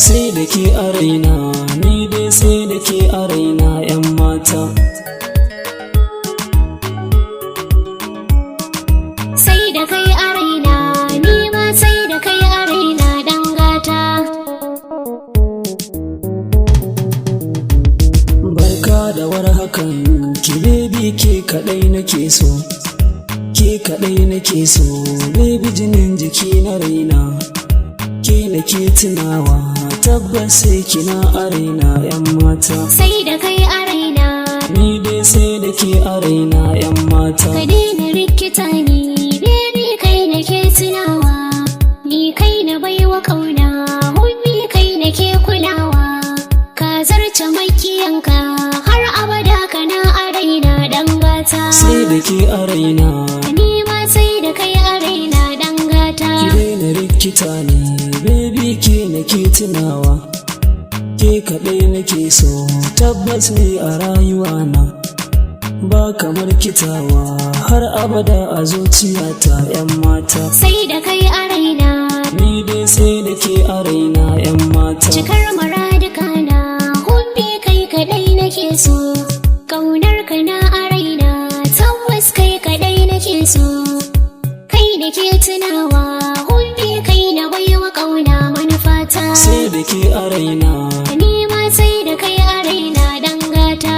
Sai da ke a raina, ni dai sai da ke a raina 'yan mata. Sai da kai a raina, ni ma sai da kai a raina dan gata. Barka da warhakan ki baby, ke kadai nake so, ke kadai nake so, baby jinin jiki na raina, ke nake tunawa, tabbas sai kina a raina 'yan mata. Sai da kai a raina, ni dai sai da ke a raina 'yan mata. ka daina rikita ni, baby kai nake tunawa, ni kai na baiwa kauna, hubbi kai nake kulawa, ka zarce makiyanka har abada kana a raina dan gata. Sai da ke a raina, ni ma sai da kai a raina dan gata. ki daina rikita ni baby, ke nake tunawa, ke kaɗai nake so, tabbas ne a rayuwa na, ba kamar kitawa har abada a zuciyata 'yan mata. Sai da kai a raina, ni dai sai da ke a raina 'yan mata. cikar muraduka na, hubbi kai kadai nake so, kaunar ka na a raina, tabbas kai kadai nake so, kai nake tunawa, hubbi kai na baiwa kauna manufata. Sai da ke a raina, ni ma sai da kai a raina dan gata.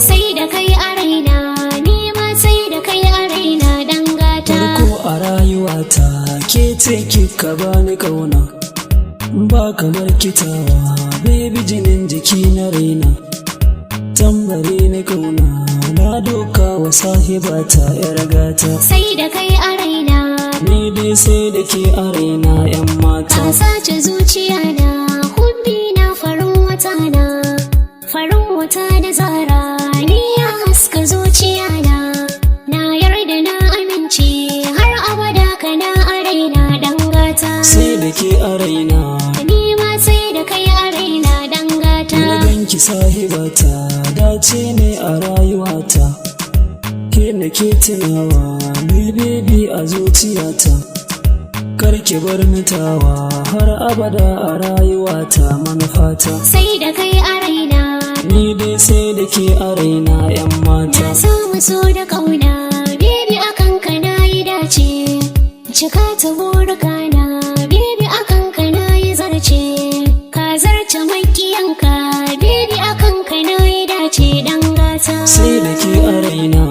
Sai da kai a raina, ni ma sai da kai a raina dan gata. farko a rayuwata ke ce kika bani kauna, ba kamar kitawa baby jinin jiki na raina, tambari na kauna na doka wa sahibata 'yar gata. Sai da kai a raina, ni dai sai da ke a raina 'yan mata. ka sace zuciya na, hubbi na farin wata na, farin wata da zara, ni ya haska zuciya na yarda na amince har abada kana a raina dan gata. Sai da ke a raina, ni ma sai da kai a raina dan gata. na ganki sahibata, dace ne a rayuwata, ke nake tunawa ni baby a zuciyata, karki bar nitawa har abada a rayuwata manufata. Sai da kai a raina, ni dai sai da ke a raina 'yan mata. na samu so da kauna, baby akan ka na yi dace, cika ta burka na, baby akan ka na yi zarce, ka zarce makiyanka, baby akan ka na yi dace dan gata. Sai da ke a raina,